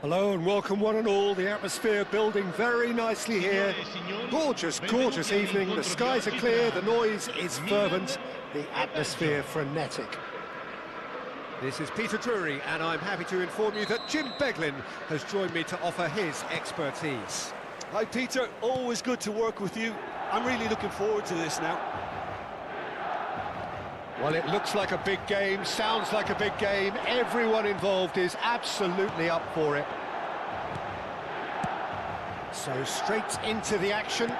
Hello and welcome one and all. The atmosphere building very nicely here. Gorgeous, gorgeous evening. The skies are clear, the noise is fervent, the atmosphere frenetic. This is Peter Drury and I'm happy to inform you that Jim Beglin has joined me to offer his expertise. Hi Peter, always good to work with you. I'm really looking forward to this now. Well, it looks like a big game, sounds like a big game. Everyone involved is absolutely up for it. So straight into the action.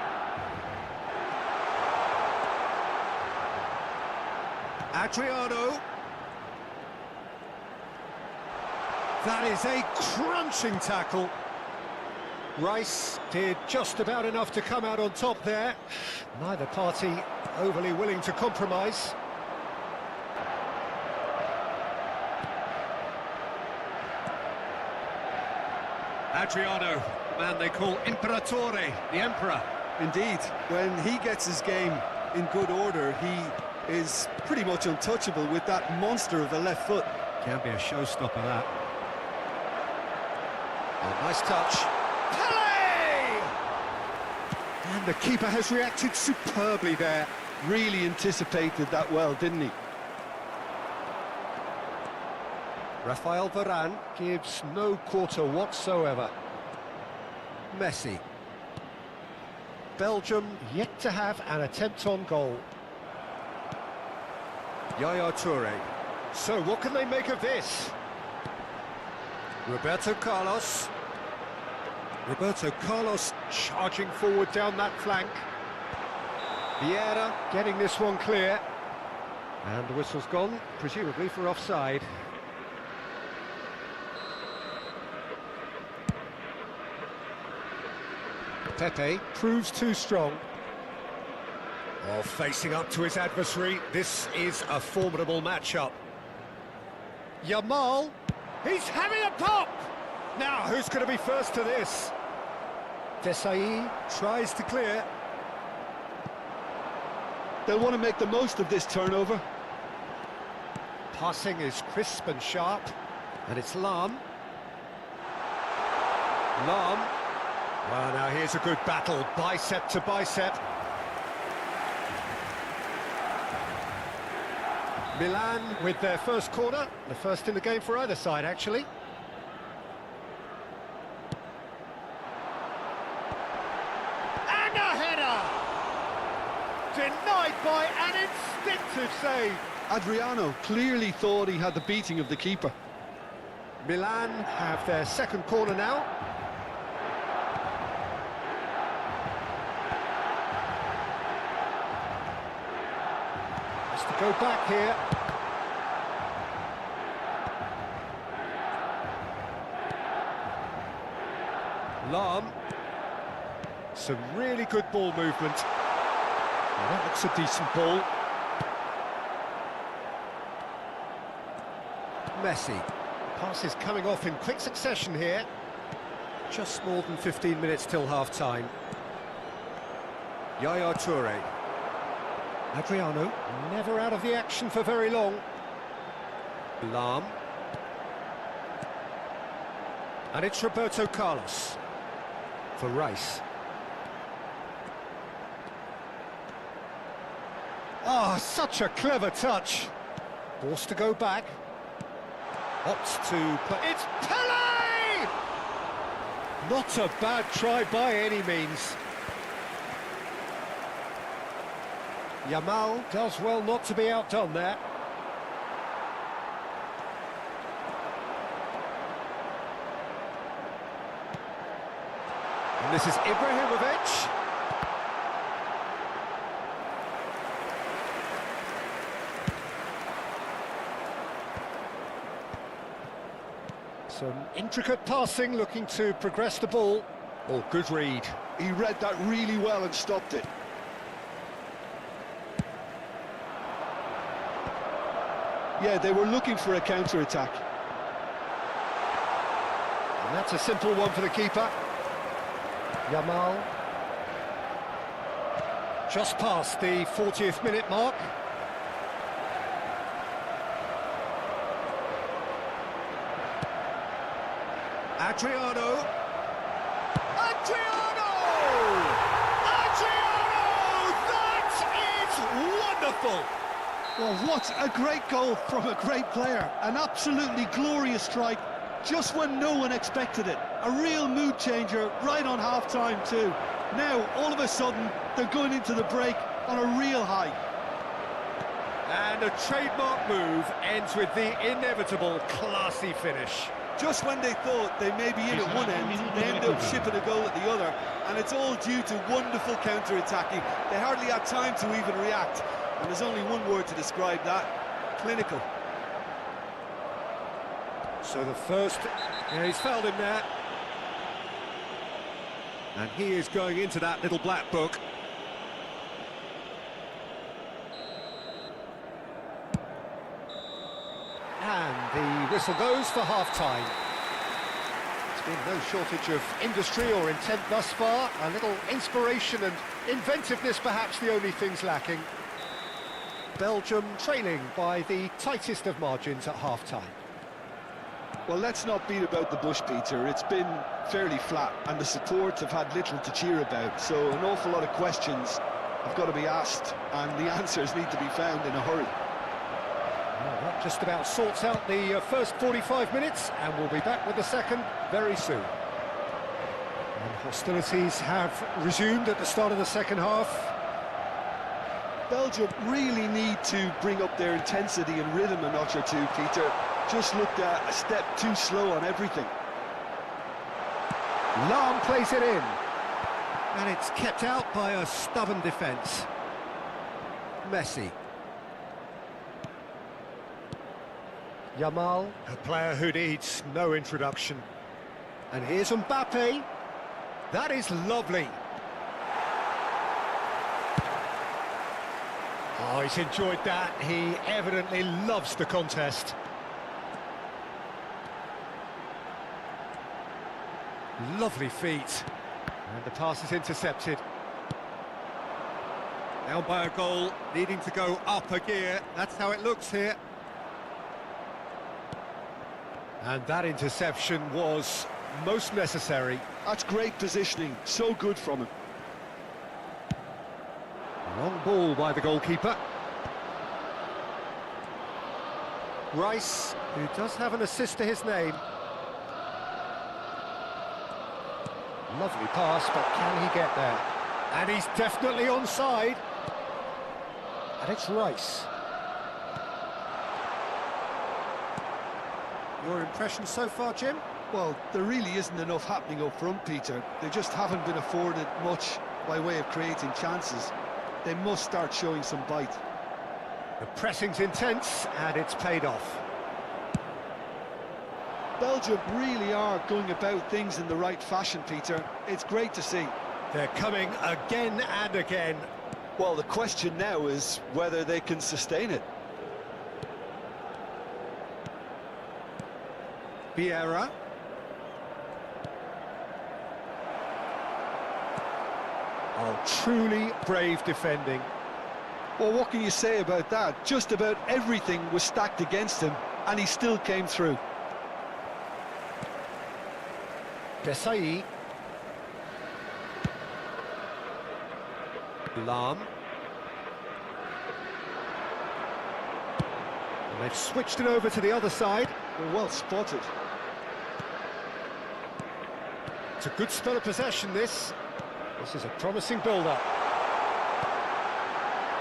Adriano. That is a crunching tackle. Rice did just about enough to come out on top there. Neither party overly willing to compromise. Adriano, the man they call Imperatore, the Emperor. Indeed, when he gets his game in good order, he is pretty much untouchable with that monster of a left foot. Can't be a showstopper, that. Oh, nice touch. Pele! And the keeper has reacted superbly there. Really anticipated that well, didn't he? Rafael Varane gives no quarter whatsoever. Messi. Belgium yet to have an attempt on goal. Yaya Toure. So what can they make of this? Roberto Carlos. Roberto Carlos charging forward down that flank. Vieira getting this one clear. And the whistle's gone, presumably for offside. Pepe proves too strong. Oh, facing up to his adversary, this is a formidable matchup. Yamal, he's having a pop! Now, who's going to be first to this? Desai tries to clear. They'll want to make the most of this turnover. Passing is crisp and sharp, and it's Lam. Lam. Well, now here's a good battle, bicep to bicep. Milan with their first corner, the first in the game for either side, actually. And a header! Denied by an instinctive save. Adriano clearly thought he had the beating of the keeper. Milan have their second corner now. Has to go back here. Lam. Some really good ball movement. Well, that looks a decent ball. Messi. Pass is coming off in quick succession here. Just more than 15 minutes till half-time. Yaya Toure. Adriano, never out of the action for very long. Lam. And it's Roberto Carlos. For Rice. Ah, such a clever touch. Forced to go back. Opts to play. It's Pele! Not a bad try by any means. Yamal does well not to be outdone there. And this is Ibrahimovic. Some intricate passing, looking to progress the ball. Oh, good read. He read that really well and stopped it. Yeah, they were looking for a counter-attack. And that's a simple one for the keeper. Yamal. Just past the 40th minute mark. Adriano! Adriano! Adriano! That is wonderful! Well, what a great goal from a great player. An absolutely glorious strike, just when no one expected it. A real mood changer right on half-time too. Now, all of a sudden, they're going into the break on a real high. And a trademark move ends with the inevitable classy finish. Just when they thought they may be in at one end, they end up shipping a goal at the other, and it's all due to wonderful counter-attacking. They hardly had time to even react, and there's only one word to describe that: clinical. So the first, yeah, he's fouled him there. And he is going into that little black book. And the whistle goes for half-time. There's been no shortage of industry or intent thus far. A little inspiration and inventiveness, perhaps the only things lacking. Belgium trailing by the tightest of margins at half-time. Well, let's not beat about the bush, Peter. It's been fairly flat, and the support have had little to cheer about. So an awful lot of questions have got to be asked, and the answers need to be found in a hurry. Well, that just about sorts out the first 45 minutes, and we'll be back with the second very soon. And hostilities have resumed at the start of the second half. Belgium really need to bring up their intensity and rhythm a notch or two, Peter. Just looked a step too slow on everything. Lam plays it in. And it's kept out by a stubborn defence. Messi. Yamal, a player who needs no introduction. And here's Mbappe. That is lovely. Oh, he's enjoyed that. He evidently loves the contest. Lovely feet. And the pass is intercepted. Now by a goal, needing to go up a gear. That's how it looks here. And that interception was most necessary. That's great positioning, so good from him. Long ball by the goalkeeper. Rice, who does have an assist to his name. Lovely pass, but can he get there? And he's definitely onside. And it's Rice. Your impression so far, Jim? Well, there really isn't enough happening up front, Peter. They just haven't been afforded much by way of creating chances. They must start showing some bite. The pressing's intense, and it's paid off. Belgium really are going about things in the right fashion, Peter. It's great to see. They're coming again and again. Well, the question now is whether they can sustain it. Vieira. Oh, truly brave defending. Well, what can you say about that? Just about everything was stacked against him, and he still came through. Desai. Lam. And they've switched it over to the other side. Well spotted. It's a good spell of possession, this. This is a promising build-up.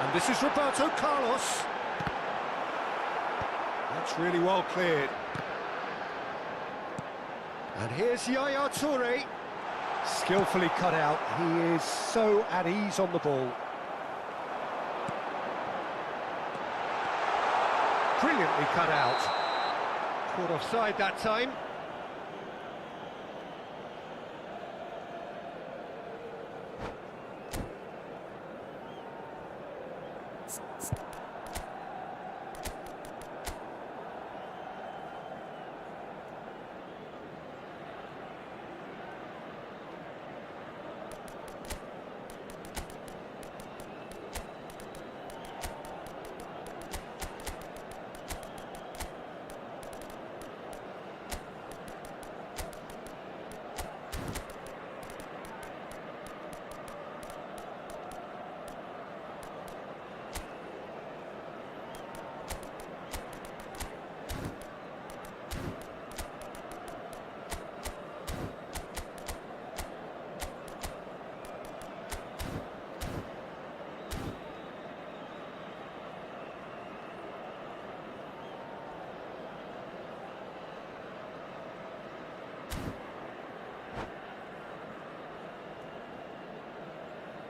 And this is Roberto Carlos. That's really well cleared. And here's Yaya Toure. Skillfully cut out. He is so at ease on the ball. Brilliantly cut out. Caught offside that time.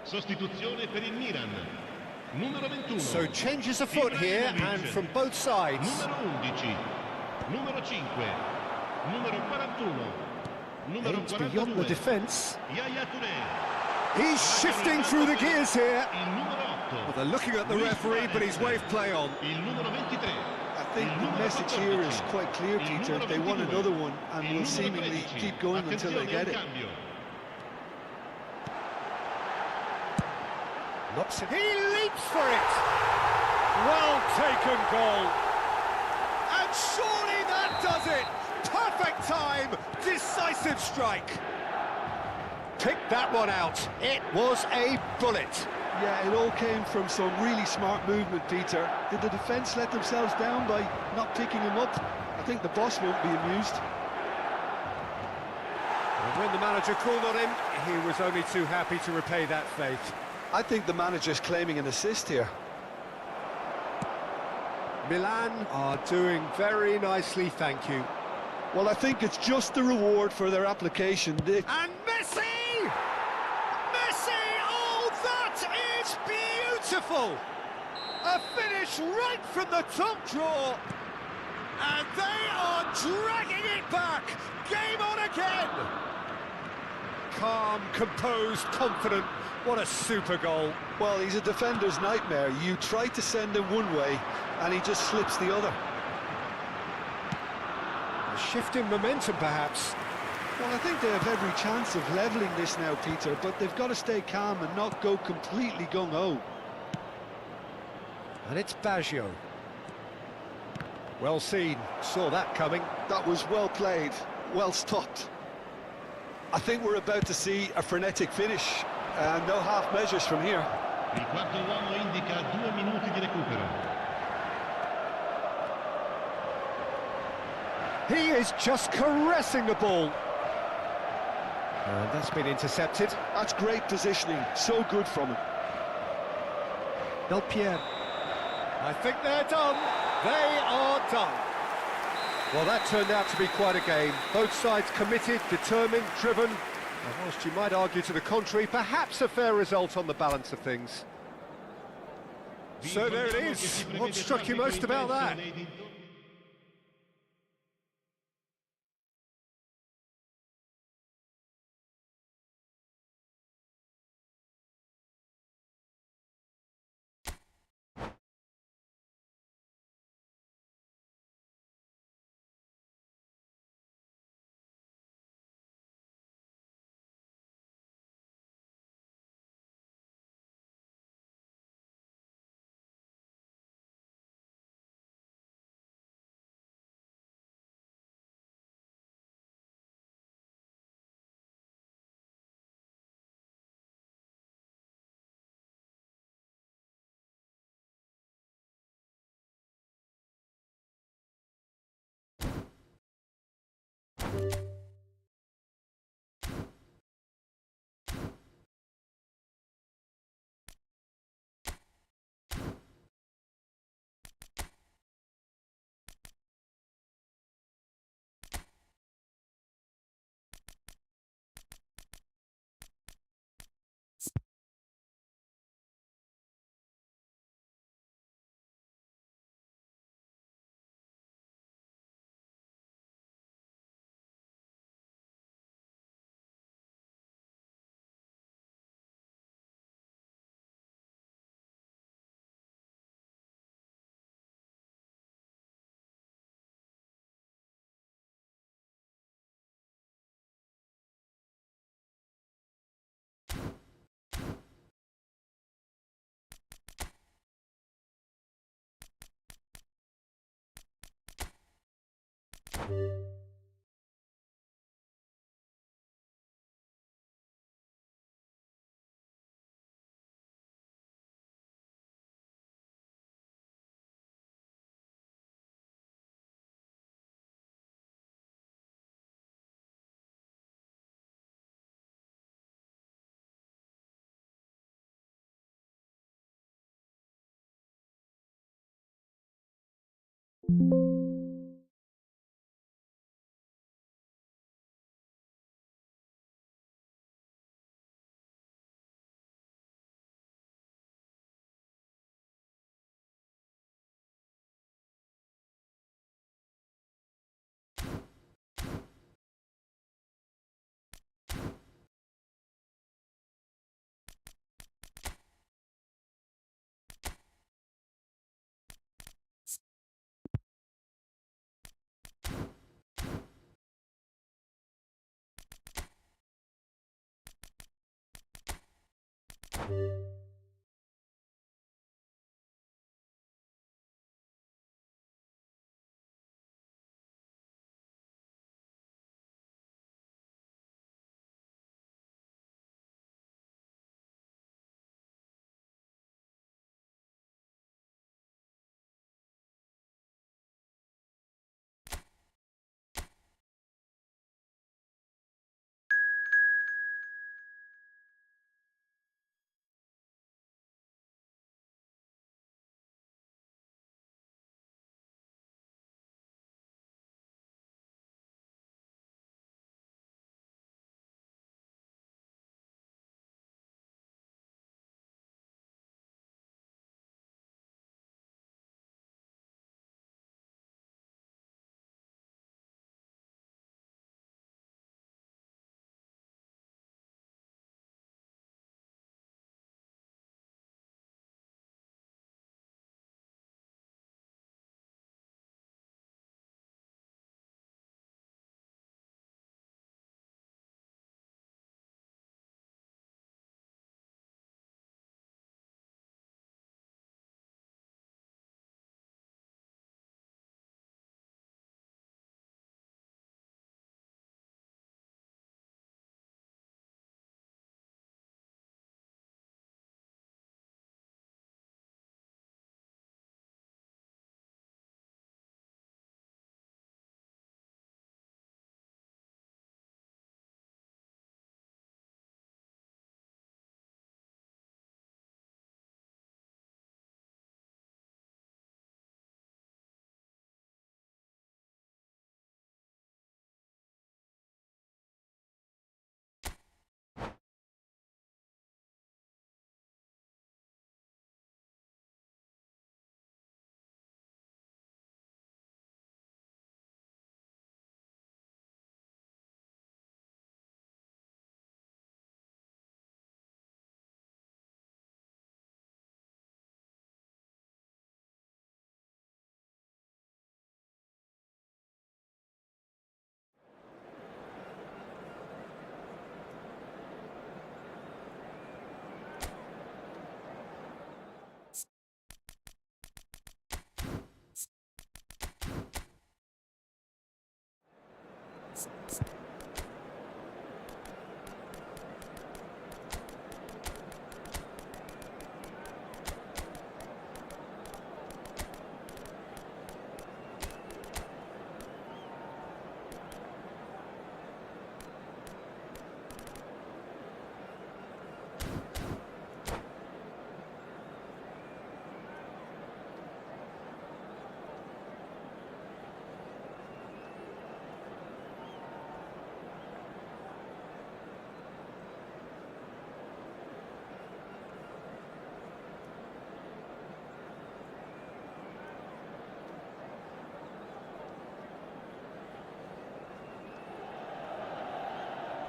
Sostituzione per il Milan. Numero 21. So changes afoot here, and from both sides. Numero 11. Numero 5. Numero 41. Numero Aims beyond the 42. defence. Yaya Toure. He's shifting through the gears here. Il numero 8. Well, they're looking at the referee, but he's waved play on. Il numero 23. I think the message here is quite clear, Peter. They want another one and will seemingly keep going until they get it. Knocks it. He leaps for it. Well taken goal. And surely that does it. Perfect time. Decisive strike. Picked that one out. It was a bullet. Yeah, it all came from some really smart movement, Peter. Did the defence let themselves down by not picking him up? I think the boss won't be amused. And when the manager called on him, he was only too happy to repay that faith. I think the manager's claiming an assist here. Milan are doing very nicely, thank you. Well, I think it's just the reward for their application. And Messi! Messi! Oh, that is beautiful! A finish right from the top draw. And they are dragging it back! Game on again! Calm, composed, confident. What a super goal. Well, he's a defender's nightmare. You try to send him one way, and he just slips the other. A shift in momentum, perhaps. Well, I think they have every chance of levelling this now, Peter, but they've got to stay calm and not go completely gung-ho. And it's Baggio. Well seen, saw that coming. That was well played, well stopped. I think we're about to see a frenetic finish, and no half measures from here. Il quarto uomo indica 2 minuti di recupero. He is just caressing the ball. And that's been intercepted. That's great positioning, so good from him. Delpierre. I think they're done. They are done. Well, that turned out to be quite a game. Both sides committed, determined, driven. And whilst you might argue to the contrary, perhaps a fair result on the balance of things. So there it is. What struck you most about that?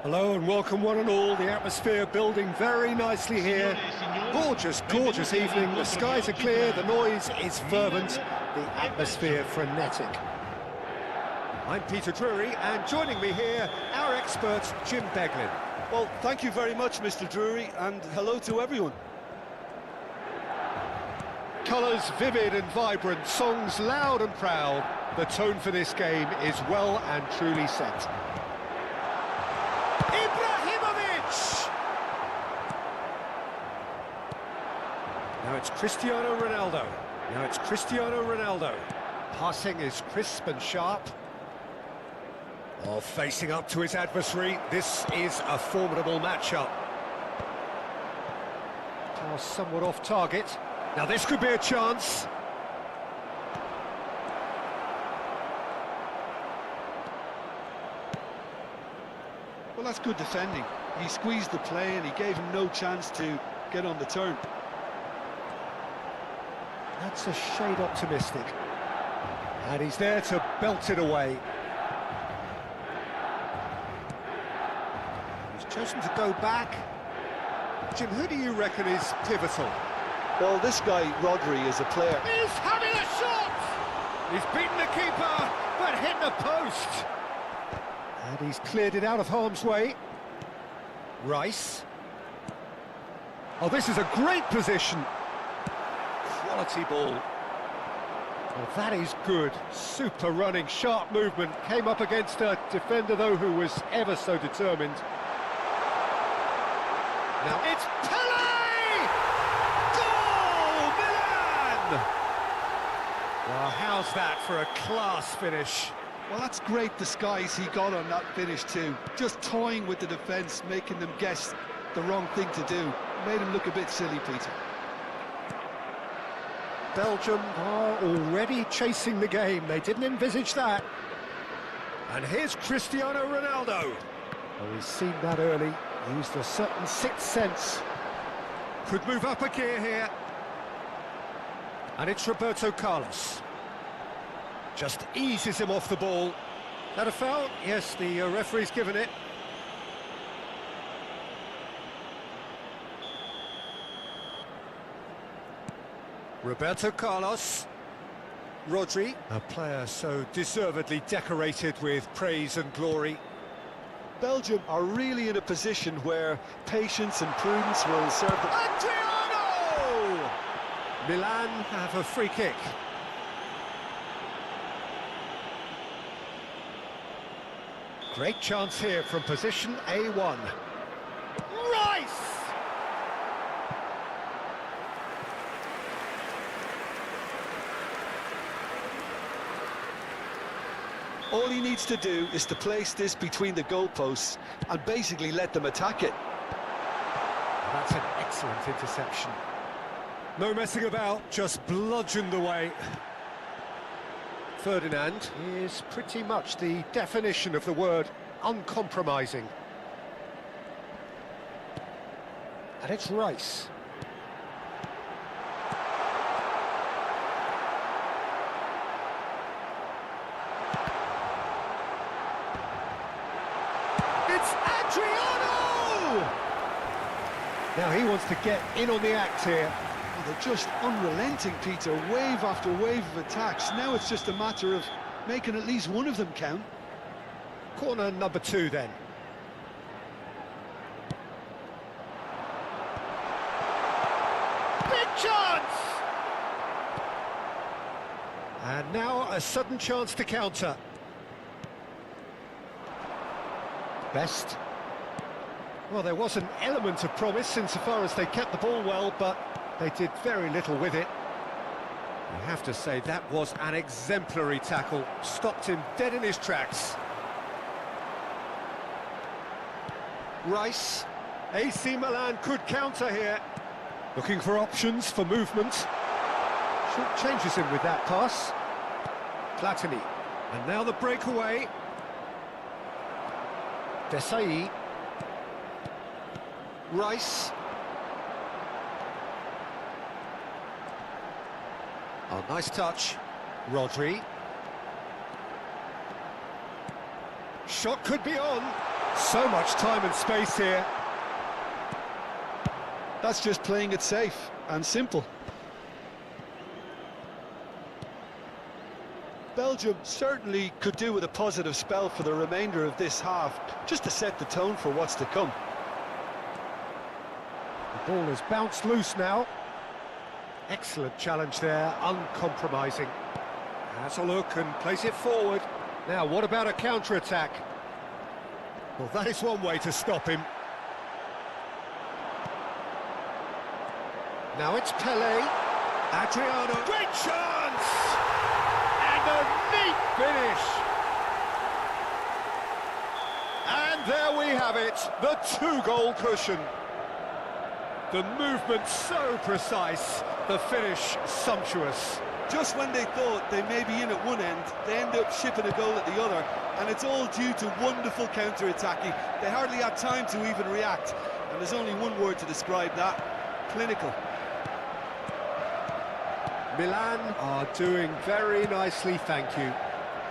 Hello and welcome one and all, the atmosphere building very nicely here. Gorgeous, gorgeous evening, the skies are clear, the noise is fervent, the atmosphere frenetic. I'm Peter Drury, and joining me here, our expert Jim Beglin. Well, thank you very much, Mr. Drury, and hello to everyone. Colours vivid and vibrant, songs loud and proud. The tone for this game is well and truly set. Now it's Cristiano Ronaldo. Passing is crisp and sharp. Oh, facing up to his adversary. This is a formidable matchup. Pass somewhat off target. Now this could be a chance. Well, that's good defending. He squeezed the play and he gave him no chance to get on the turn. That's a shade optimistic. And he's there to belt it away. He's chosen to go back. Jim, who do you reckon is pivotal? Well, this guy, Rodri, is a player. He's having a shot! He's beaten the keeper, but hit the post. And he's cleared it out of harm's way. Rice. Oh, this is a great position. Quality ball. Well, that is good. Super running, sharp movement. Came up against a defender, though, who was ever so determined. Now it's Pele! Goal! Milan! Well, how's that for a class finish? Well, that's great disguise he got on that finish too. Just toying with the defence, making them guess the wrong thing to do. Made him look a bit silly, Peter. Belgium are already chasing the game. They didn't envisage that. And here's Cristiano Ronaldo. Oh, he's seen that early. Used a certain sixth sense. Could move up a gear here. And it's Roberto Carlos. Just eases him off the ball. That a foul? Yes, the referee's given it. Roberto Carlos. Rodri, a player so deservedly decorated with praise and glory. Belgium are really in a position where patience and prudence will serve them. Adriano! Milan have a free kick. Great chance here from position A1. Rice! All he needs to do is to place this between the goalposts and basically let them attack it. That's an excellent interception. No messing about, just bludgeoned away. Ferdinand is pretty much the definition of the word uncompromising. And it's Rice. It's Adriano! Now he wants to get in on the act here. Oh, they're just unrelenting, Peter, wave after wave of attacks. Now it's just a matter of making at least one of them count. Corner number 2 then. Big chance! And now a sudden chance to counter. Best. Well, there was an element of promise insofar as they kept the ball well, but they did very little with it. You have to say that was an exemplary tackle. Stopped him dead in his tracks. Rice. AC Milan could counter here. Looking for options for movement. Changes him with that pass. Platini. And now the breakaway. Desai. Rice. Oh, nice touch. Rodri. Shot could be on. So much time and space here. That's just playing it safe and simple. Belgium certainly could do with a positive spell for the remainder of this half, just to set the tone for what's to come. The ball has bounced loose now. Excellent challenge there, uncompromising. Has a look and plays it forward. Now, what about a counter-attack? Well, that is one way to stop him. Now it's Pelé. Adriano. Great chance! And a neat finish! And there we have it, the two-goal cushion. The movement so precise, the finish sumptuous. Just when they thought they may be in at one end, they end up shipping a goal at the other, and it's all due to wonderful counter-attacking. They hardly had time to even react, and there's only one word to describe that: clinical. Milan are doing very nicely, thank you.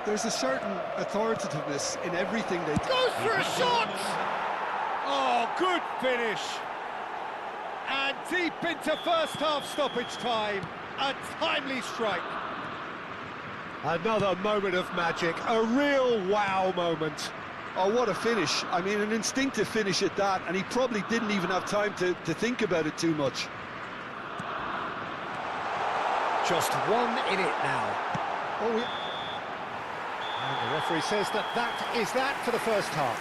There's a certain authoritativeness in everything they do. Goes for a shot! Oh, good finish! And deep into first half stoppage time, a timely strike. Another moment of magic, a real wow moment. Oh, what a finish. I mean, an instinctive finish at that, and he probably didn't even have time to think about it too much. Just one in it now. Oh, yeah. And the referee says that is that for the first half.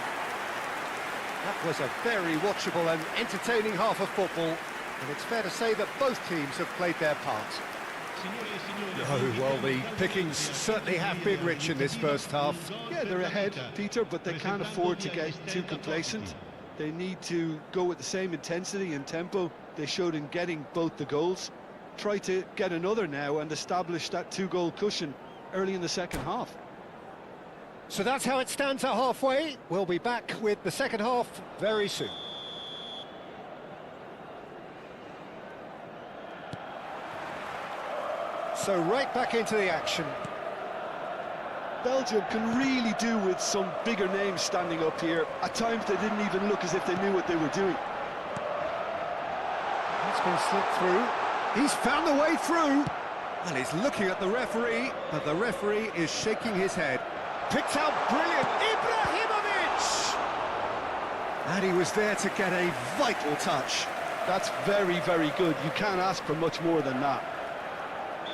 That was a very watchable and entertaining half of football, and it's fair to say that both teams have played their part. Oh, well, the pickings certainly have been rich in this first half. Yeah, they're ahead, Peter, but they can't afford to get too complacent. They need to go with the same intensity and tempo they showed in getting both the goals. Try to get another now and establish that two-goal cushion early in the second half. So that's how it stands at halfway. We'll be back with the second half very soon. So right back into the action. Belgium can really do with some bigger names standing up here. At times they didn't even look as if they knew what they were doing. That's been slipped through. He's found a way through. And he's looking at the referee, but the referee is shaking his head. Picked out brilliant, Ibrahimovic! And he was there to get a vital touch. That's very, very good. You can't ask for much more than that.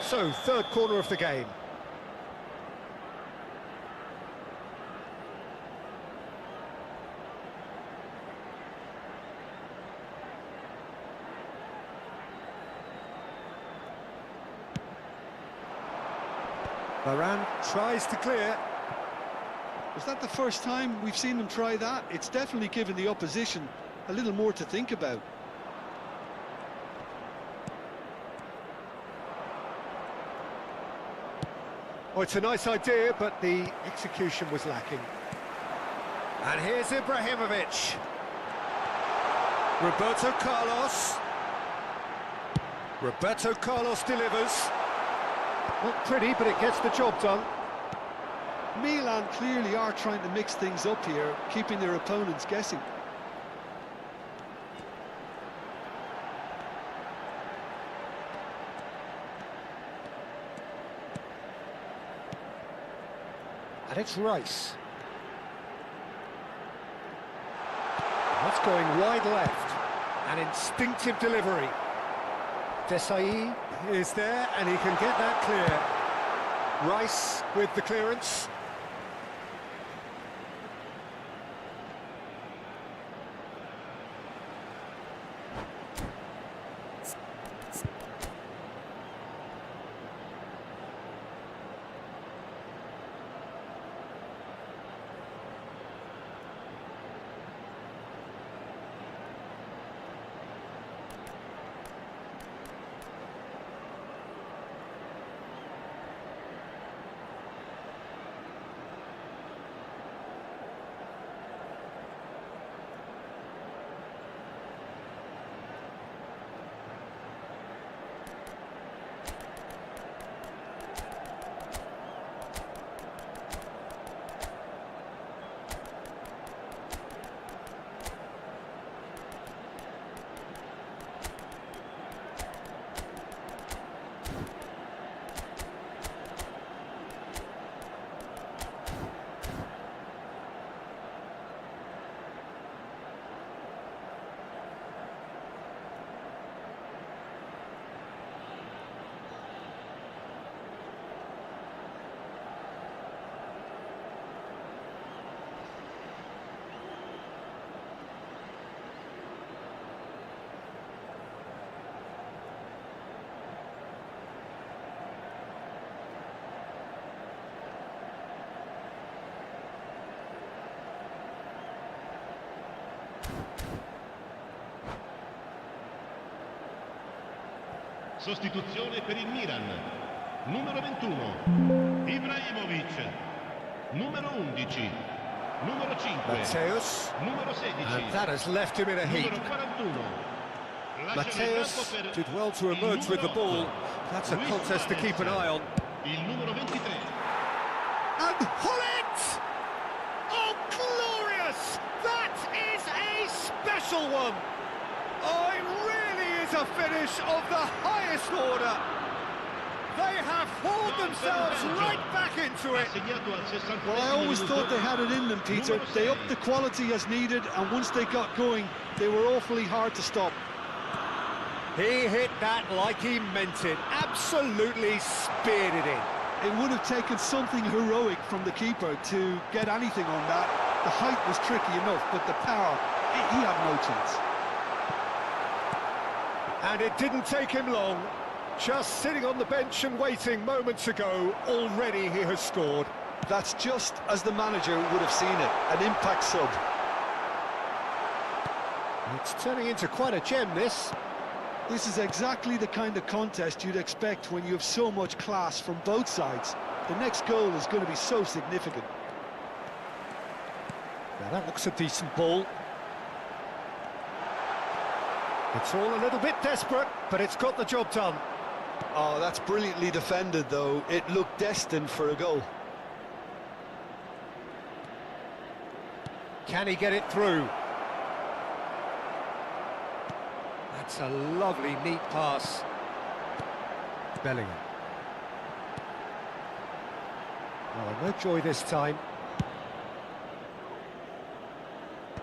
So, third corner of the game. Varane tries to clear. Was that the first time we've seen them try that? It's definitely given the opposition a little more to think about. Oh, it's a nice idea, but the execution was lacking. And here's Ibrahimovic. Roberto Carlos. Roberto Carlos delivers. Not pretty, but it gets the job done. Milan clearly are trying to mix things up here, keeping their opponents guessing. And it's Rice. That's going wide left. An instinctive delivery. Desai is there, and he can get that clear. Rice with the clearance. Sostituzione per il Milan. Numero 21, Ibrahimovic. Numero 11, numero 5, Mateus. numero 16, And that has left him in a heap. numero 41. Mateus did well to emerge with the ball. That's a contest to keep an eye on. Il numero 23. And Hullet! Oh, glorious! That is a special one! Oh, it really is a finish of the highest order. They have hauled themselves right back into it. Well, I always thought they had it in them, Peter. They upped the quality as needed, and once they got going, they were awfully hard to stop. He hit that like he meant it. Absolutely speared it in. It would have taken something heroic from the keeper to get anything on that. The height was tricky enough, but the power, he had no chance. And it didn't take him long. Just sitting on the bench and waiting moments ago, already he has scored. That's just as the manager would have seen it, an impact sub. It's turning into quite a gem, this. This is exactly the kind of contest you'd expect when you have so much class from both sides. The next goal is going to be so significant. Now that looks a decent ball. It's all a little bit desperate, but it's got the job done. Oh, that's brilliantly defended, though. It looked destined for a goal. Can he get it through? That's a lovely, neat pass. Bellingham. Oh, no joy this time.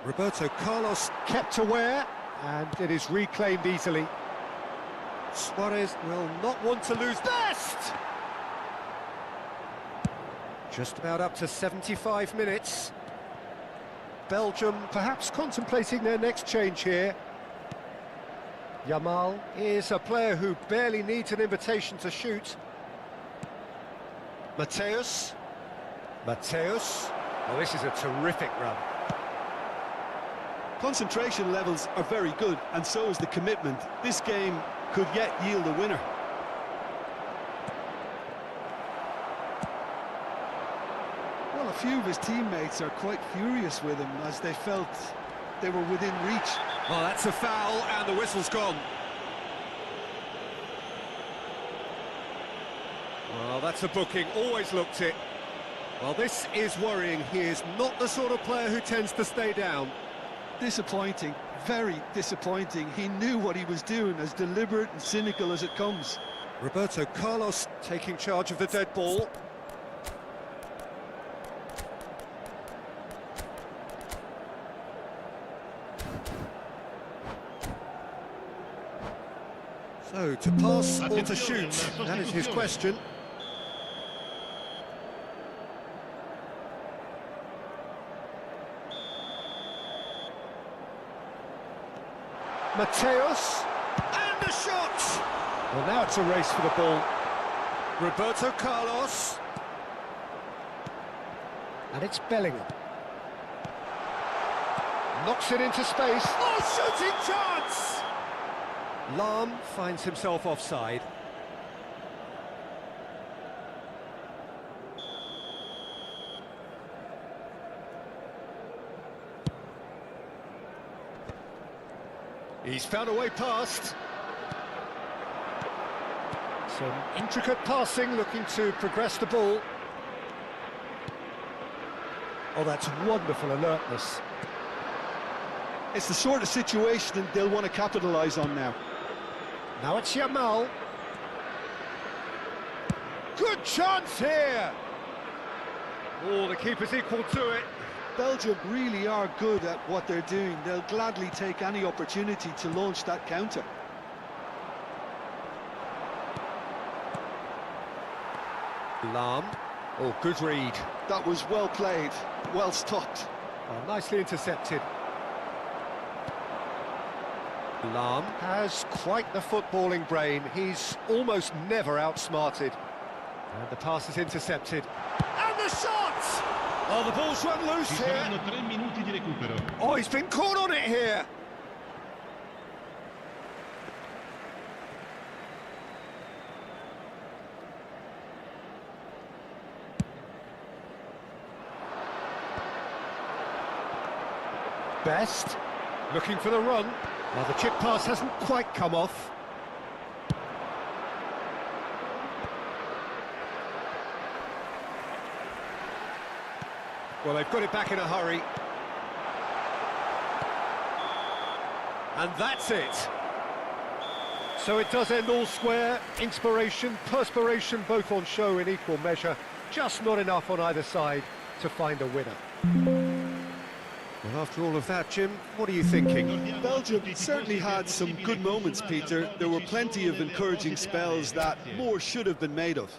Roberto Carlos kept aware, and it is reclaimed easily. Suarez will not want to lose best! Just about up to 75 minutes. Belgium perhaps contemplating their next change here. Yamal is a player who barely needs an invitation to shoot. Mateus. Mateus. Well, this is a terrific run. Concentration levels are very good, and so is the commitment. This game could yet yield a winner. Well, a few of his teammates are quite furious with him as they felt they were within reach. Well, that's a foul, and the whistle's gone. Well, that's a booking, always looked it. Well, this is worrying. He is not the sort of player who tends to stay down. Disappointing, very disappointing. He knew what he was doing, as deliberate and cynical as it comes. Roberto Carlos taking charge of the dead ball. So, to pass or to shoot, that is his question. Mateus, and the shot! Well, now it's a race for the ball. Roberto Carlos. And it's Bellingham. Knocks it into space. Oh, shooting chance! Lahm finds himself offside. He's found a way past. Some intricate passing, looking to progress the ball. Oh, that's wonderful alertness. It's the sort of situation they'll want to capitalise on now. Now it's Yamal. Good chance here! Oh, the keeper's equal to it. Belgium really are good at what they're doing. They'll gladly take any opportunity to launch that counter. Lahm. Oh, good read. That was well played, well stopped. Oh, nicely intercepted. Lahm has quite the footballing brain. He's almost never outsmarted. And the pass is intercepted. And the shot! Oh, the ball's run Ci loose here. saranno 3 minuti di recupero. Oh, he's been caught on it here. Best, looking for the run. Well, the chip pass hasn't quite come off. Well, they've got it back in a hurry. And that's it. So it does end all square. Inspiration, perspiration, both on show in equal measure. Just not enough on either side to find a winner. Well, after all of that, Jim, what are you thinking? Belgium certainly had some good moments, Peter. There were plenty of encouraging spells that more should have been made of.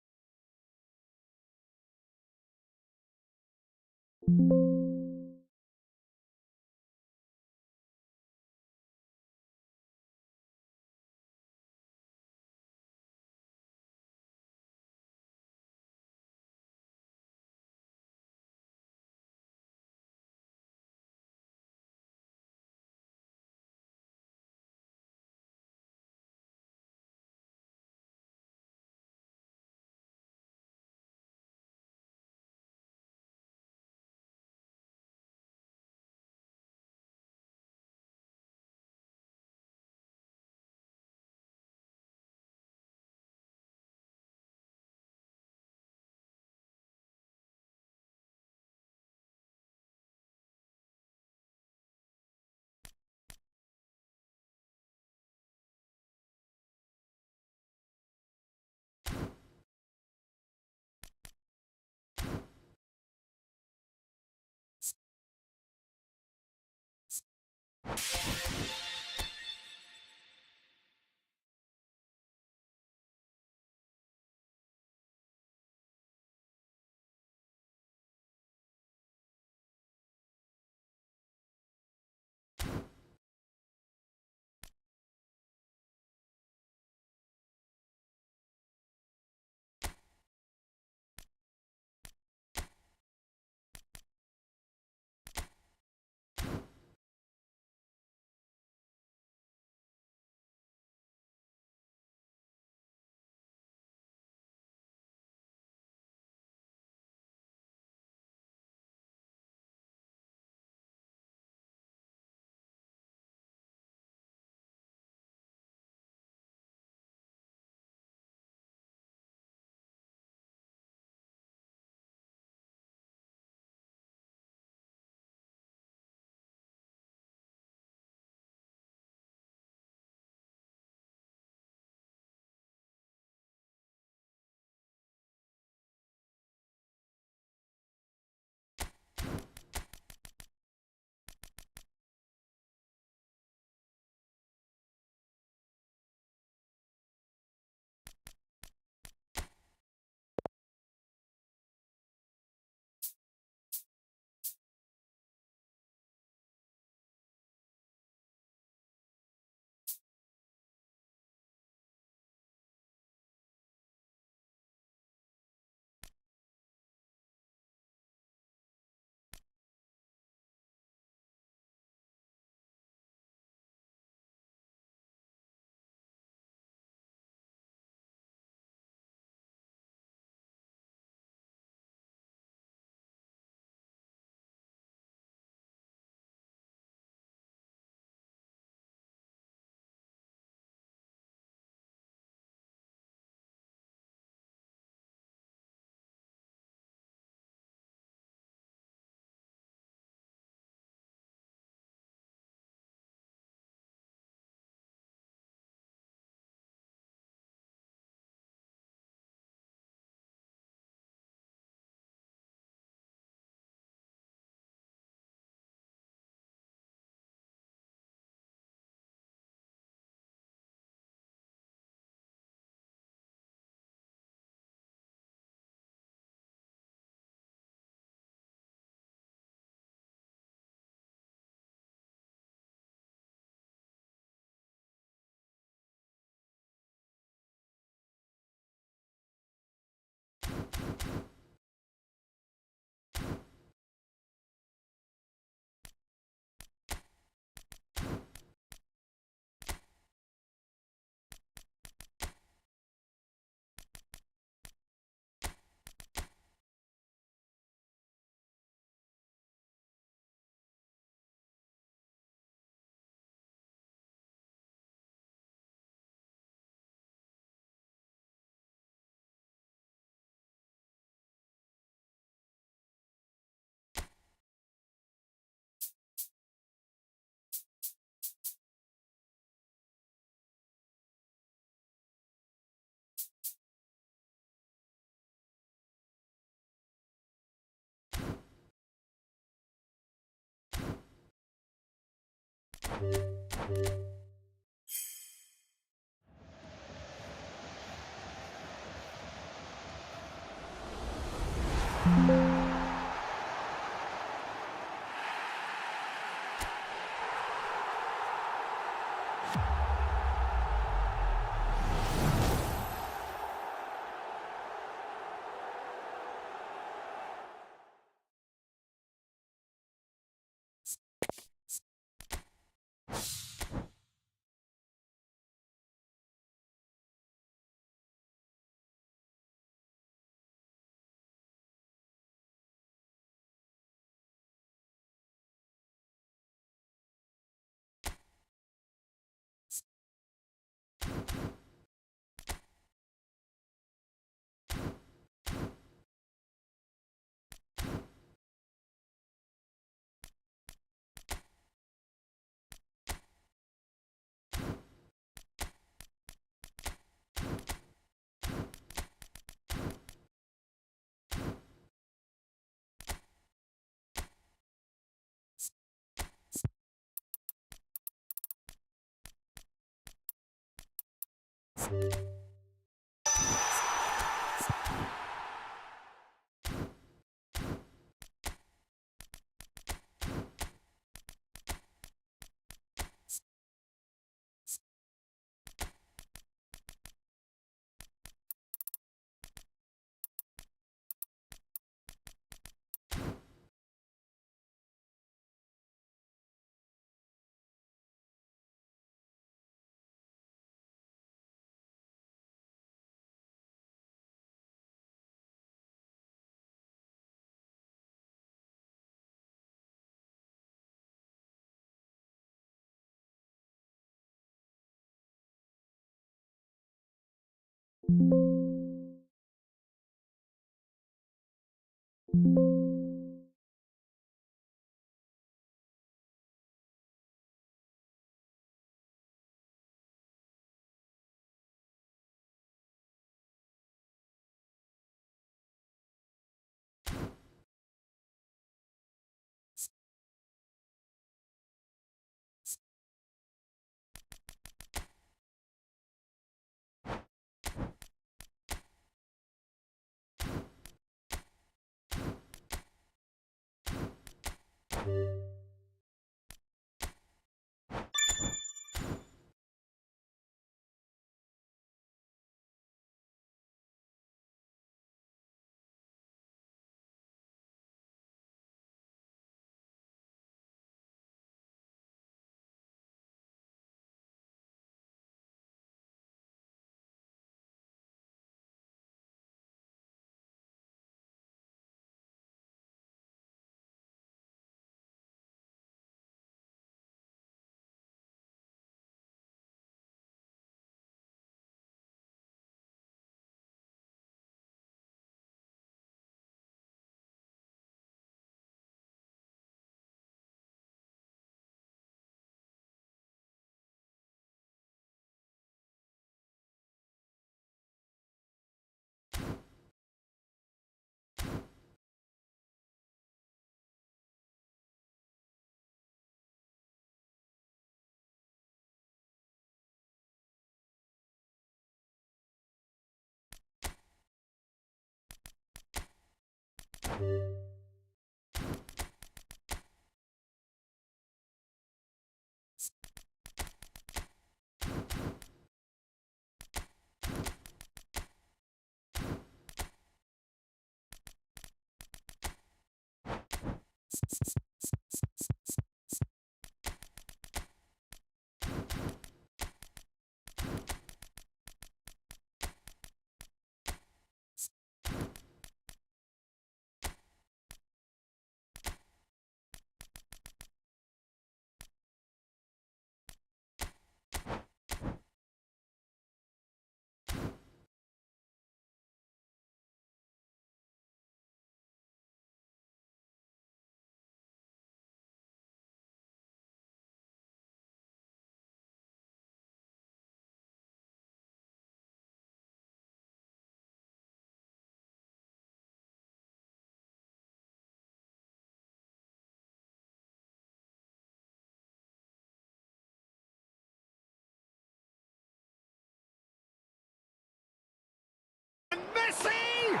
Messi!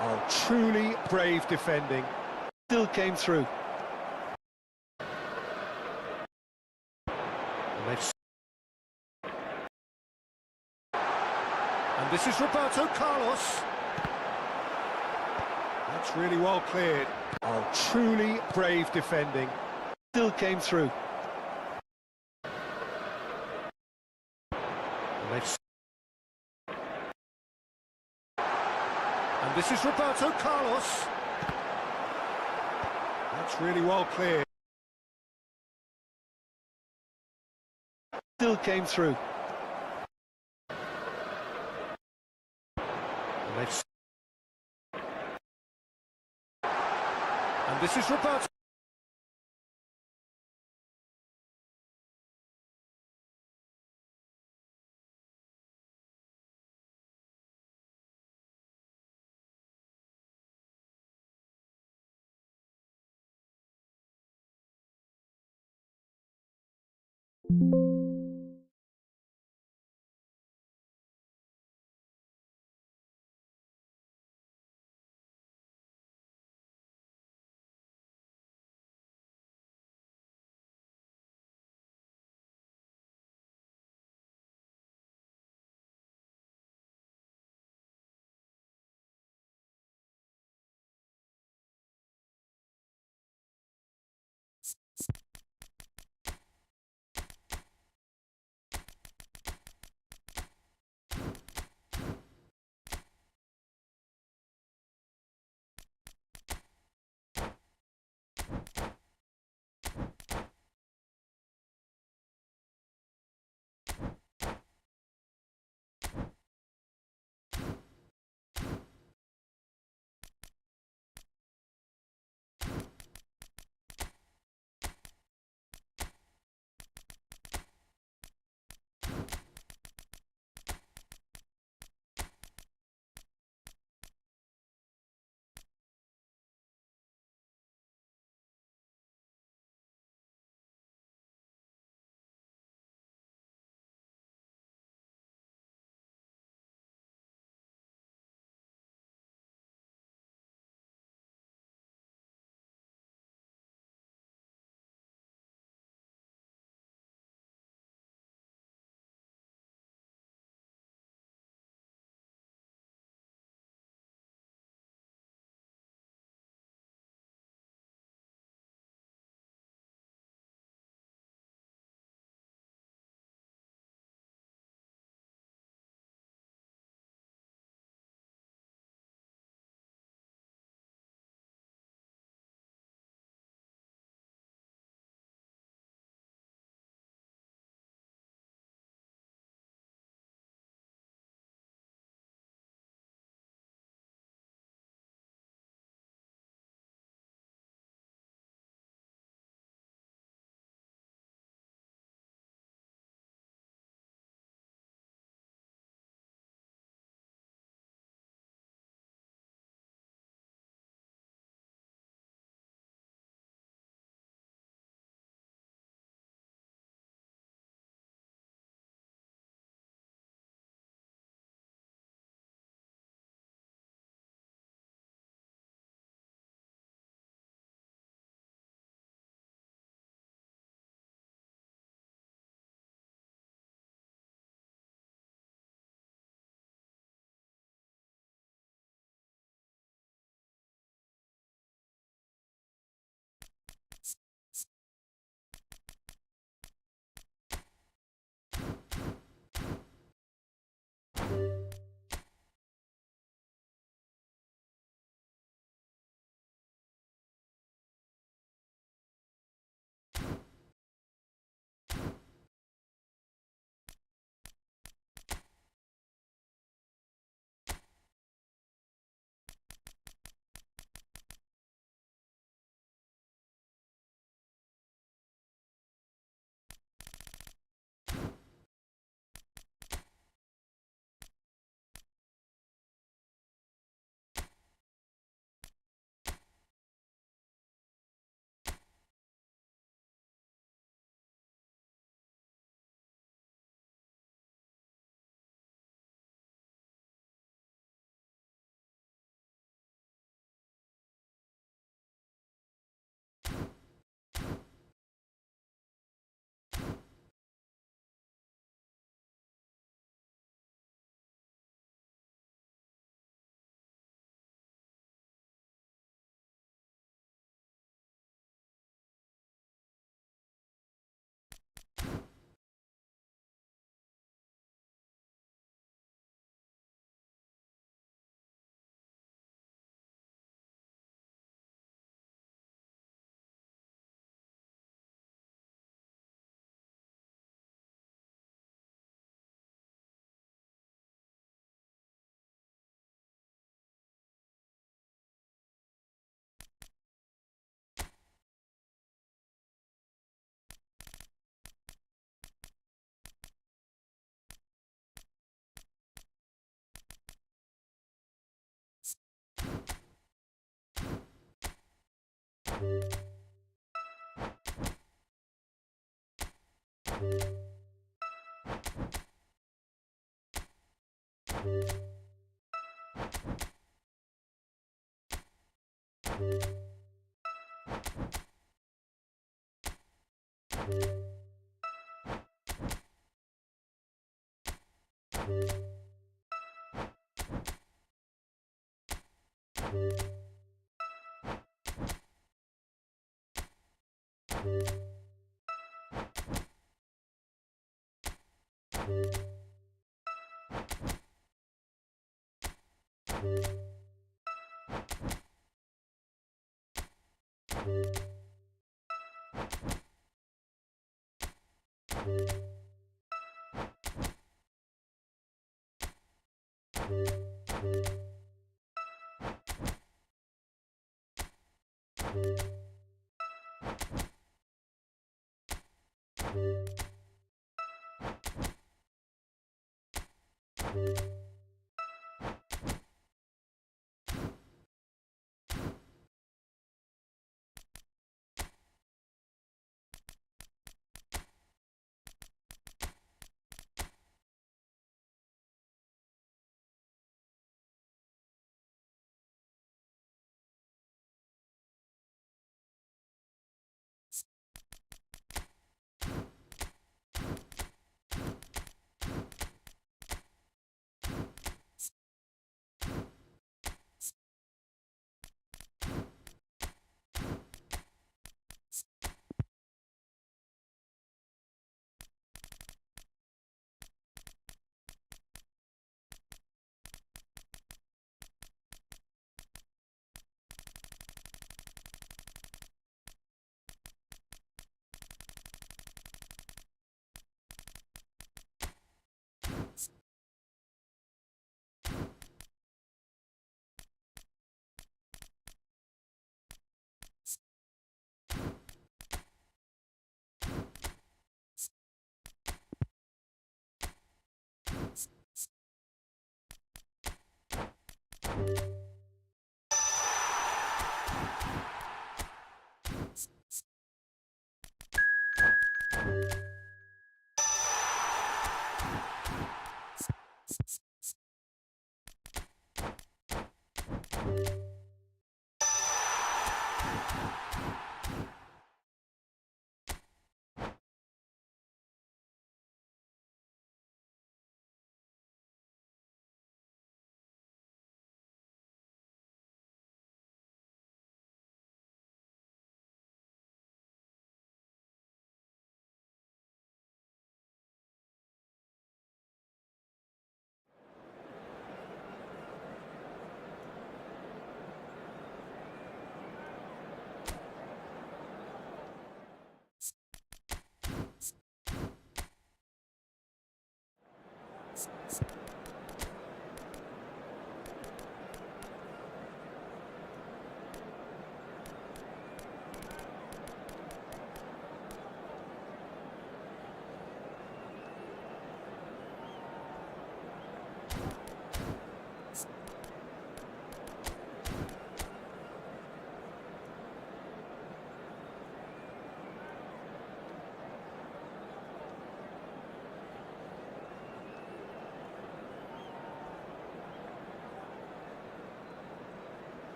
Oh, truly brave defending. Still came through. And this is Roberto Carlos. That's really well cleared. Oh, truly brave defending. Still came through. And this is Roberto Carlos. That's really well cleared. Still came through. And this is Roberto.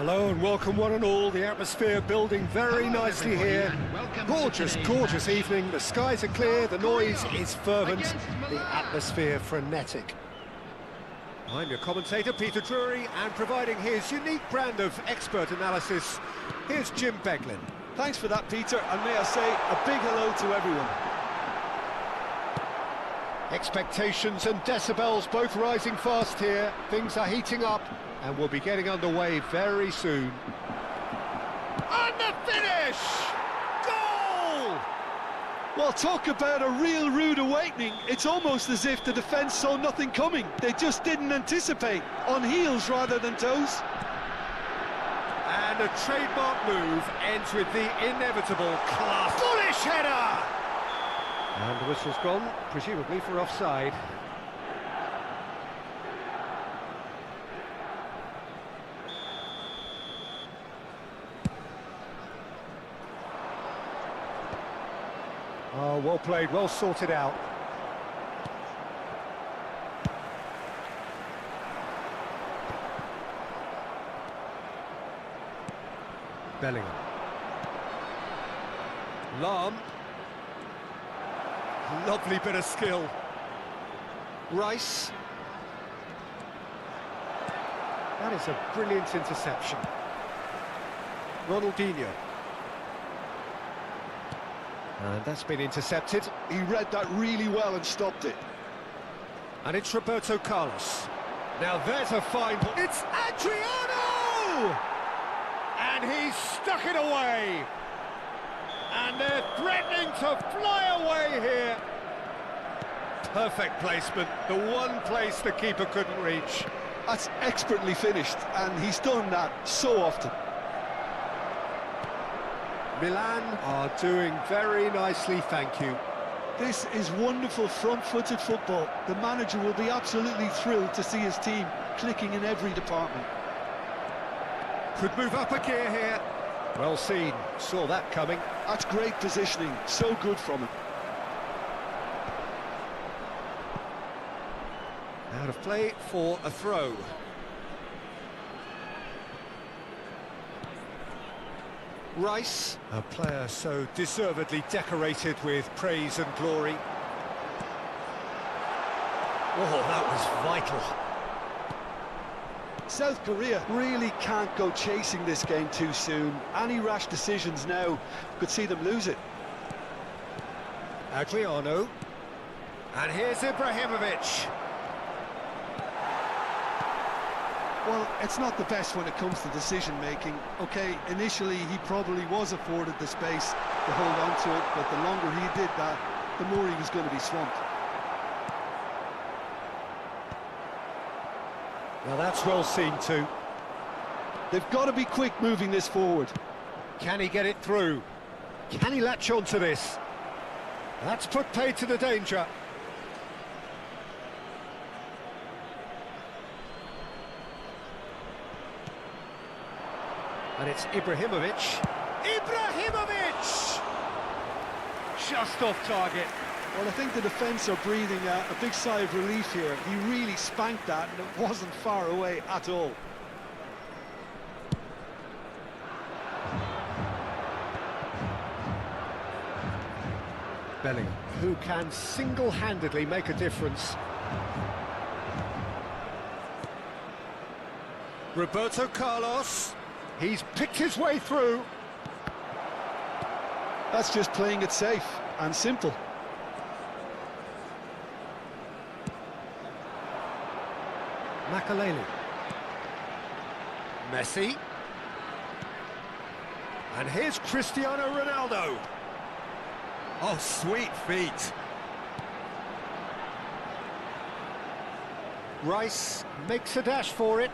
Hello and welcome one and all, the atmosphere building very nicely here. Gorgeous, gorgeous evening, the skies are clear, the noise is fervent, the atmosphere frenetic. I'm your commentator, Peter Drury, and providing his unique brand of expert analysis, here's Jim Beglin. Thanks for that, Peter, and may I say a big hello to everyone. Expectations and decibels both rising fast here. Things are heating up and we'll be getting underway very soon. And the finish! Goal! Well, talk about a real rude awakening. It's almost as if the defence saw nothing coming. They just didn't anticipate. On heels rather than toes. And a trademark move ends with the inevitable class. Bullish header! And the whistle's gone, presumably for offside. Oh, well played, well sorted out. Bellingham. Lahm. Lovely bit of skill. Rice. That is a brilliant interception. Ronaldinho. And that's been intercepted. He read that really well and stopped it. And it's Roberto Carlos. Now there's a fine... It's Adriano! And he's stuck it away. And they're threatening to fly away here. Perfect placement, the one place the keeper couldn't reach. That's expertly finished, and he's done that so often. Milan are doing very nicely, thank you. This is wonderful front-footed football. The manager will be absolutely thrilled to see his team clicking in every department. Could move up a gear here. Well seen, saw that coming. That's great positioning, so good from him. Out of play for a throw. Rice, a player so deservedly decorated with praise and glory. Oh, that was vital. South Korea really can't go chasing this game too soon. Any rash decisions now could see them lose it. Adriano. And here's Ibrahimovic. Well, it's not the best when it comes to decision-making. OK, initially he probably was afforded the space to hold on to it, but the longer he did that, the more he was going to be swamped. Now that's well seen too. They've got to be quick moving this forward. Can he get it through? Can he latch on to this? That's put paid to the danger. And it's Ibrahimovic. Ibrahimovic! Just off target. Well, I think the defence are breathing a big sigh of relief here. He really spanked that, and it wasn't far away at all. Bellingham, who can single-handedly make a difference. Roberto Carlos. He's picked his way through. That's just playing it safe and simple. Makaleli. Messi. And here's Cristiano Ronaldo. Oh, sweet feet. Rice makes a dash for it.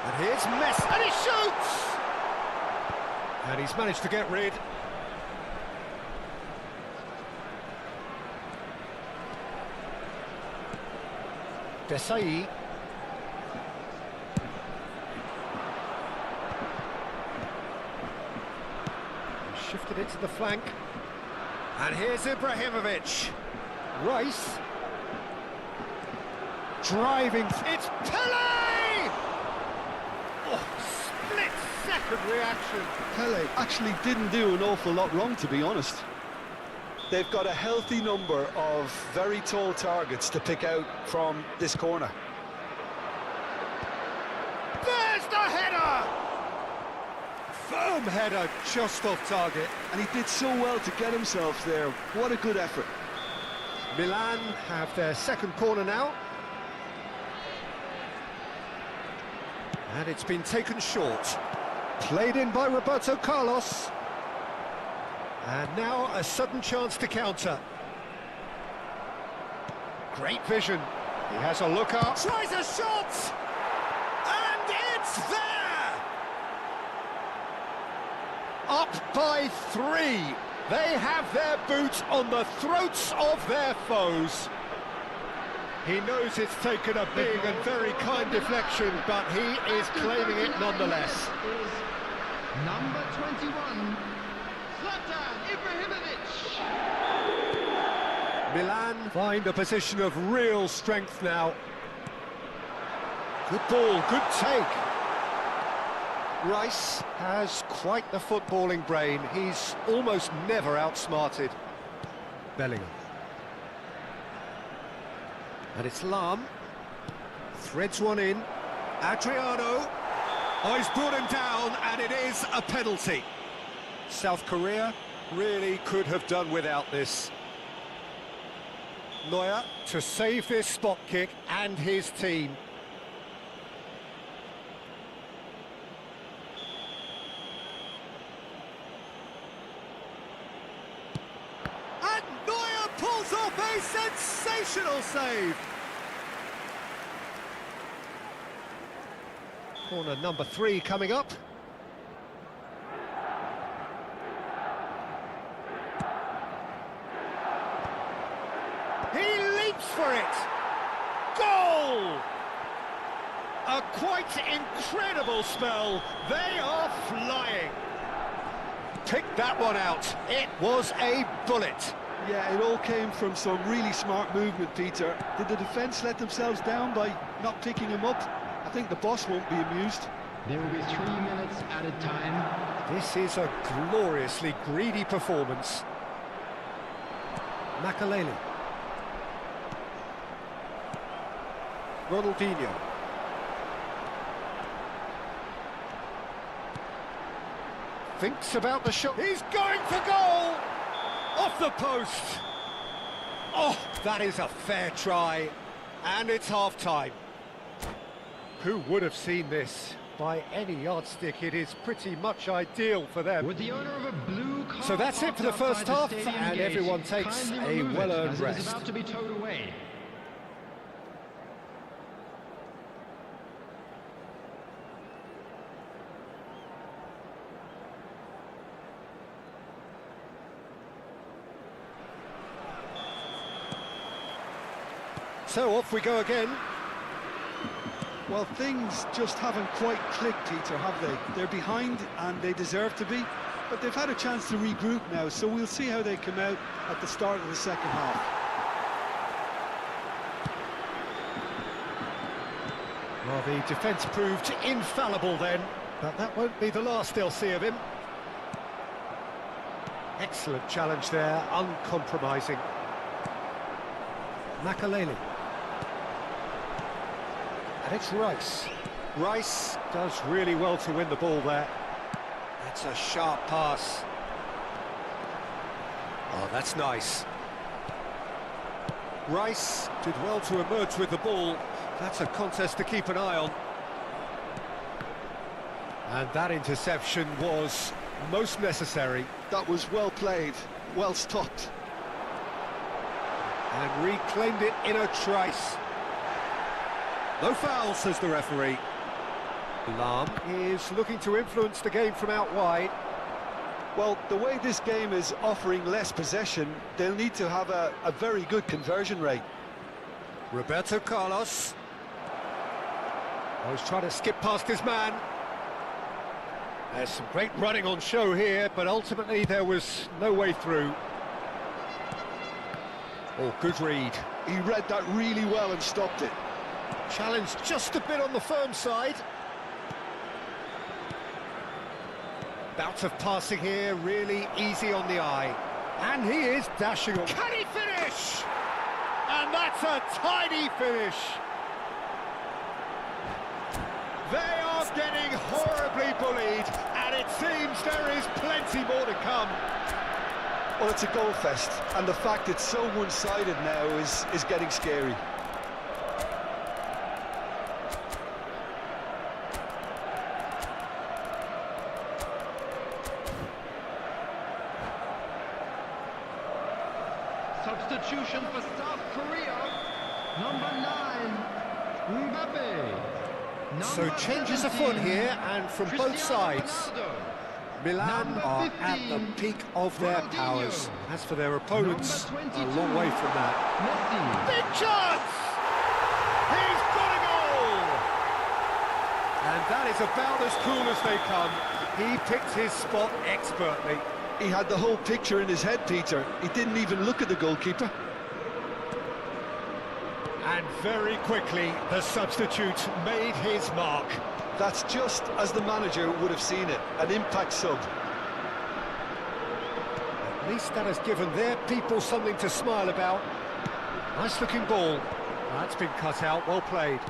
And here's Messi, and he shoots! And he's managed to get rid. Desai. Shifted it to the flank. And here's Ibrahimovic. Rice. Driving. It's Pele! Oh, split-second reaction. Pele actually didn't do an awful lot wrong, to be honest. They've got a healthy number of very tall targets to pick out from this corner. There's the header! Firm header just off target. And he did so well to get himself there. What a good effort. Milan have their second corner now. And it's been taken short. Played in by Roberto Carlos. And now a sudden chance to counter. Great vision. He has a look up. Tries a shot! And it's there! Up by 3. They have their boot on the throats of their foes. He knows it's taken a big and very kind deflection, but he is claiming it nonetheless. Number 21, Zlatan Ibrahimovic. Milan find a position of real strength now. Good ball, good take. Rice has quite the footballing brain. He's almost never outsmarted. Bellingham. And it's Lam. Threads one in. Adriano. Oh, he's brought him down, and it is a penalty. South Korea really could have done without this. Neuer to save this spot kick and his team. And Neuer pulls off a sensational save. Corner number 3 coming up. He leaps for it! Goal! A quite incredible spell. They are flying. Pick that one out. It was a bullet. Yeah, it all came from some really smart movement, Peter. Did the defence let themselves down by not picking him up? I think the boss won't be amused. There will be 3 minutes added time. This is a gloriously greedy performance. Makaleli. Ronaldinho. Thinks about the shot. He's going for goal! Off the post! Oh, that is a fair try. And it's half-time. Who would have seen this? By any yardstick, it is pretty much ideal for them. With the owner of a blue car So that's it for the first half, outside the stadium and gate, everyone takes kindly a remove it, well-earned as it is rest. about to be towed away. So off we go again. Well, things just haven't quite clicked, Peter, have they? They're behind, and they deserve to be, but they've had a chance to regroup now, so we'll see how they come out at the start of the second half. Well, the defence proved infallible then, but that won't be the last they'll see of him. Excellent challenge there, uncompromising. Makaleli. And it's Rice. Rice does really well to win the ball there. That's a sharp pass. Oh, that's nice. Rice did well to emerge with the ball. That's a contest to keep an eye on. And that interception was most necessary. That was well played, well stopped. And reclaimed it in a trice. No foul, says the referee. Lam is looking to influence the game from out wide. Well, the way this game is offering less possession, they'll need to have a very good conversion rate. Roberto Carlos. Oh, he's trying to skip past his man. There's some great running on show here, but ultimately there was no way through. Oh, good read. He read that really well and stopped it. Challenged just a bit on the firm side. Bout of passing here, really easy on the eye. And he is dashing on. Can he finish? And that's a tidy finish. They are getting horribly bullied, and It seems there is plenty more to come. Well, it's a goal fest, and the fact it's so one-sided now is getting scary. Substitution for South Korea. Number 9, Mbappe. So Number changes 17, afoot here, and from both Cristiano sides. Ronaldo. Milan Number are 15, at the peak of their Ronaldinho. powers. As for their opponents, Number a 22, long way from that. Messi. Big chance! He's got a goal! And that is about as cool as they come. He picked his spot expertly. He had the whole picture in his head, Peter. He didn't even look at the goalkeeper. And very quickly, the substitute made his mark. That's just as the manager would have seen it, an impact sub. At least that has given their people something to smile about. Nice looking ball. That's been cut out, well played.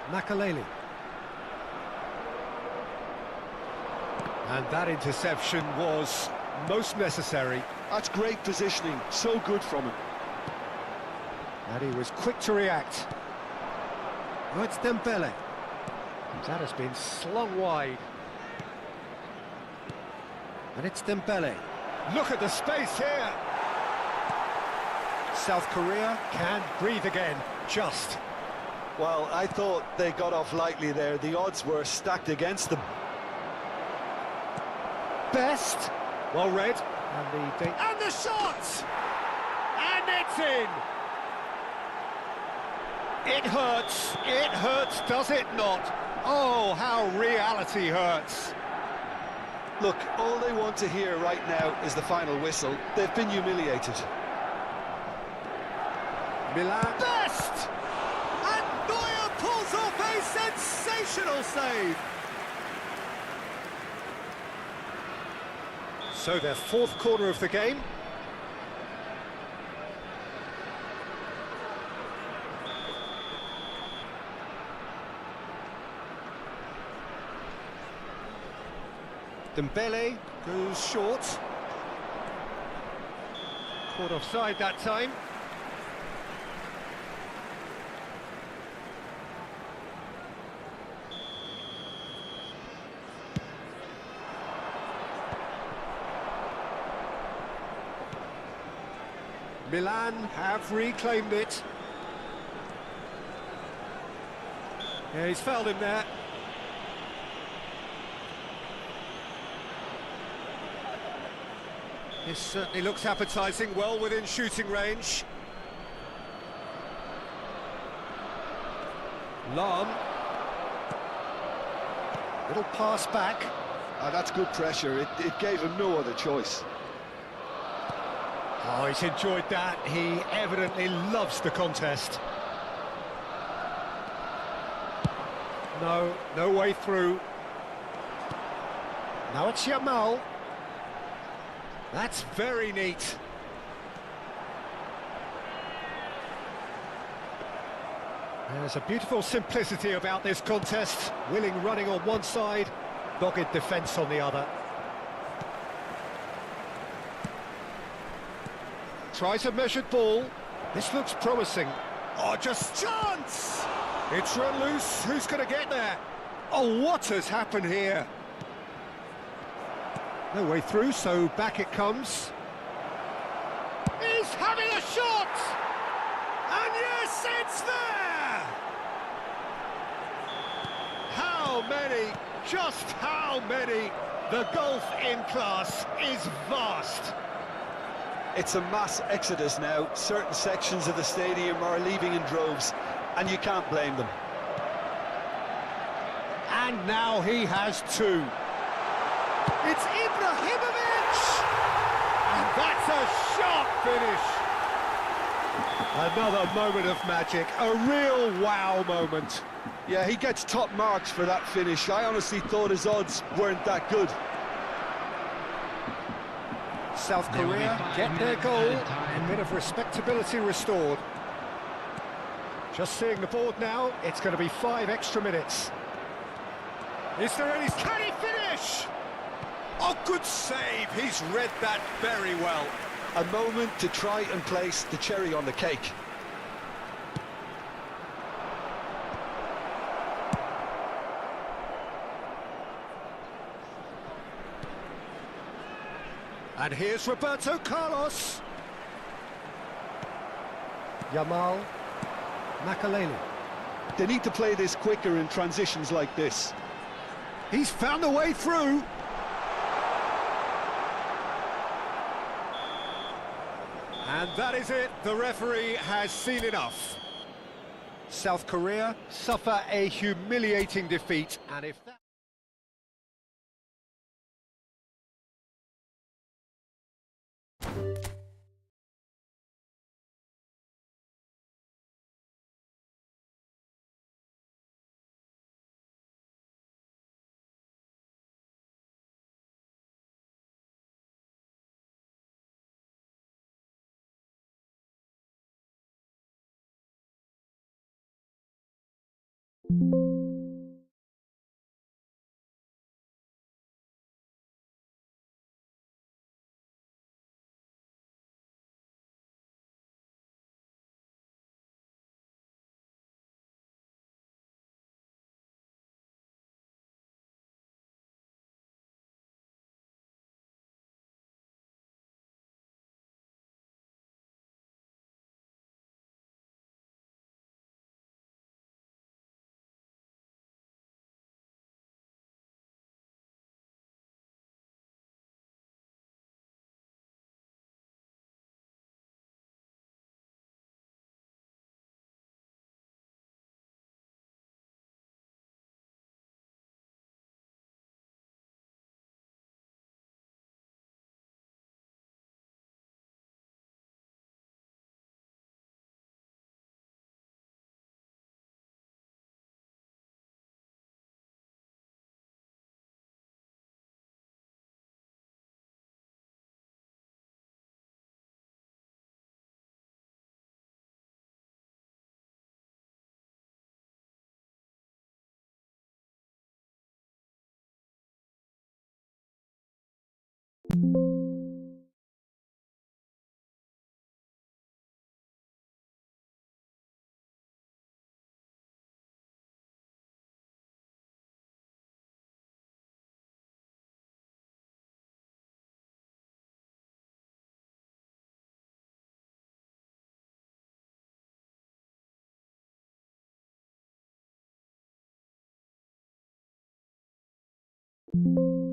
Makaleli. And that interception was most necessary. That's great positioning, so good from him. And he was quick to react. Oh, it's Dembele. That has been slung wide. And it's Dembele. Look at the space here. South Korea can breathe again, just. Well, I thought they got off lightly there. The odds were stacked against them. Best. Well read. And the shot! And it's in! It hurts, does it not? Oh, how reality hurts. Look, all they want to hear right now is the final whistle. They've been humiliated. Milan. Best! And Neuer pulls off a sensational save. So their fourth corner of the game. Dembele goes short. Caught offside that time. Milan have reclaimed it. Yeah, he's fouled him there. This certainly looks appetising, well within shooting range. Lam. Little pass back. That's good pressure. It gave him no other choice. Oh, he's enjoyed that. He evidently loves the contest. No way through. Now it's Yamal. That's very neat. There's a beautiful simplicity about this contest. Willing running on one side, dogged defence on the other. Tries a measured ball. This looks promising. Oh, just chance! It's run loose. Who's going to get there? Oh, what has happened here? No way through, so back it comes. He's having a shot! And yes, it's there! How many? Just how many? The gulf in class is vast. It's a mass exodus now. Certain sections of the stadium are leaving in droves, and you can't blame them. And now he has two. It's Ibrahimovic! And that's a sharp finish. Another moment of magic, a real wow moment. Yeah, he gets top marks for that finish. I honestly thought his odds weren't that good. South Korea get their goal, a bit of respectability restored. Just seeing the board now, it's going to be 5 extra minutes. Is there any... Can he finish? finish. Oh, good save. He's read that very well. A moment to try and place the cherry on the cake. And here's Roberto Carlos. Yamal. Makaleli. They need to play this quicker in transitions like this. He's found a way through. And that is it. The referee has seen enough. South Korea suffer a humiliating defeat, and if that... you